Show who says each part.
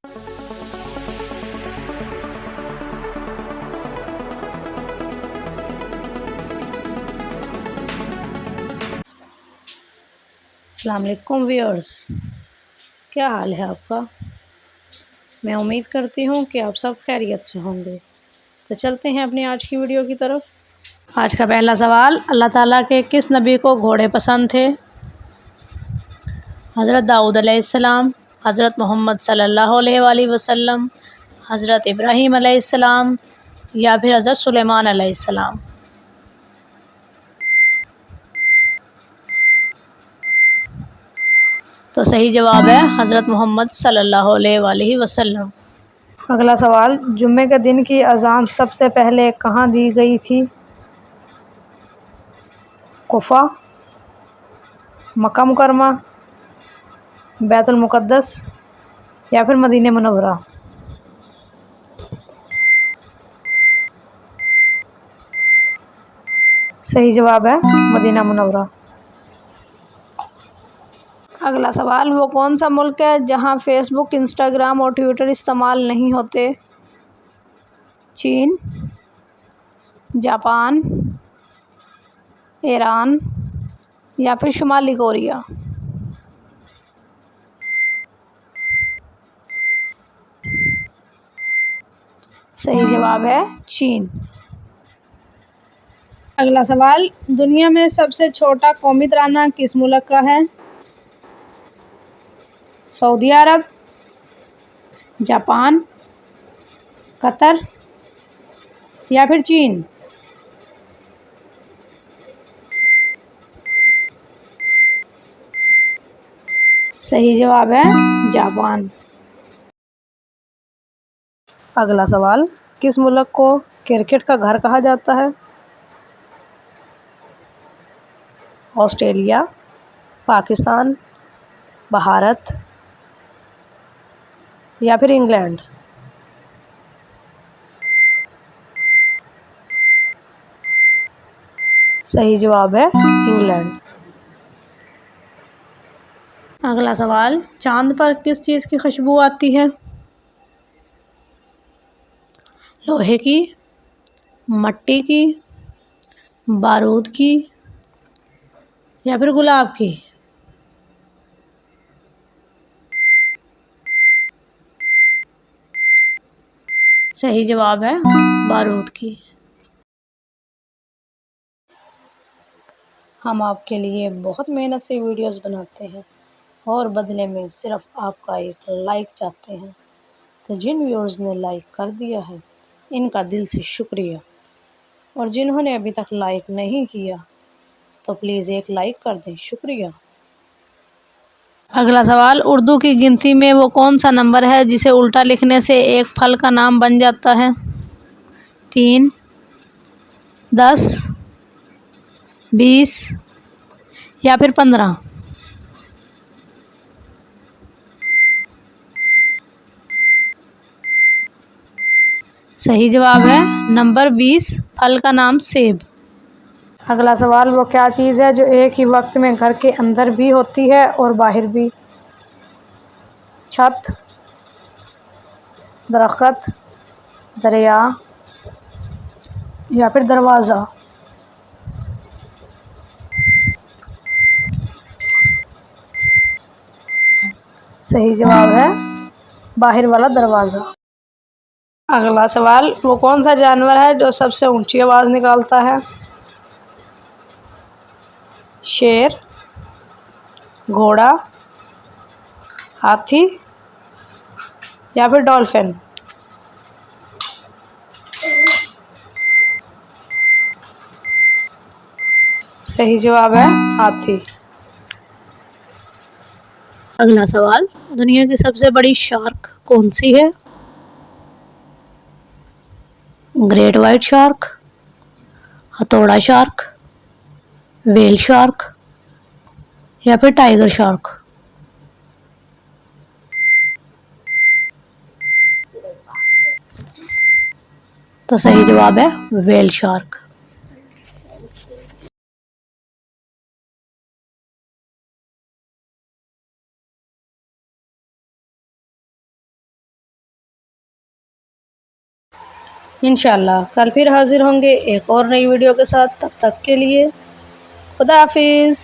Speaker 1: अस्सलाम वालेकुम व्यूअर्स, क्या हाल है आपका। मैं उम्मीद करती हूँ कि आप सब खैरियत से होंगे। तो चलते हैं अपनी आज की वीडियो की तरफ। आज का पहला सवाल, अल्लाह ताला के किस नबी को घोड़े पसंद थे। हज़रत दाऊद अलैहिस्सलाम, हज़रत मोहम्मद सल्लल्लाहु अलैहि वसल्लम, हज़रत इब्राहीम अलैहिस्सलाम या फिर हज़रत सुलेमान अलैहिस्सलाम। तो सही जवाब है हज़रत मोहम्मद सल्लल्लाहु अलैहि वसल्लम। अगला सवाल, जुम्मे के दिन की अज़ान सबसे पहले कहाँ दी गई थी। कुफा, मक्का मुकरमा, बैतुल मुक़द्दस या फिर मदीने मुनव्वरा। सही जवाब है मदीना मुनव्वरा। अगला सवाल, वो कौन सा मुल्क है जहाँ फेसबुक, इंस्टाग्राम और ट्विटर इस्तेमाल नहीं होते। चीन, जापान, ईरान या फिर शुमाली कोरिया। सही जवाब है चीन। अगला सवाल, दुनिया में सबसे छोटा कौमी तराना किस मुल्क का है। सऊदी अरब, जापान, कतर या फिर चीन। सही जवाब है जापान। अगला सवाल, किस मुल्क को क्रिकेट का घर कहा जाता है। ऑस्ट्रेलिया, पाकिस्तान, भारत या फिर इंग्लैंड। सही जवाब है इंग्लैंड। अगला सवाल, चांद पर किस चीज़ की खुशबू आती है। लोहे की, मट्टी की, बारूद की या फिर गुलाब की। सही जवाब है बारूद की। हम आपके लिए बहुत मेहनत से वीडियोस बनाते हैं और बदले में सिर्फ आपका एक लाइक चाहते हैं। तो जिन व्यूअर्स ने लाइक कर दिया है, इनका दिल से शुक्रिया, और जिन्होंने अभी तक लाइक नहीं किया तो प्लीज़ एक लाइक कर दें, शुक्रिया। अगला सवाल, उर्दू की गिनती में वो कौन सा नंबर है जिसे उल्टा लिखने से एक फल का नाम बन जाता है। 3, 10, 20 या फिर 15। सही जवाब है नंबर 20, फल का नाम सेब। अगला सवाल, वो क्या चीज़ है जो एक ही वक्त में घर के अंदर भी होती है और बाहर भी। छत, दरख्त, दरिया या फिर दरवाज़ा। सही जवाब है बाहर वाला दरवाज़ा। अगला सवाल, वो कौन सा जानवर है जो सबसे ऊंची आवाज़ निकालता है। शेर, घोड़ा, हाथी या फिर डॉल्फिन। सही जवाब है हाथी। अगला सवाल, दुनिया की सबसे बड़ी शार्क कौन सी है। ग्रेट वाइट शार्क, हथौड़ा शार्क, व्हेल शार्क या फिर टाइगर शार्क। तो सही जवाब है व्हेल शार्क। इंशाल्लाह कल फिर हाज़िर होंगे एक और नई वीडियो के साथ। तब तक के लिए खुदा हाफिज़।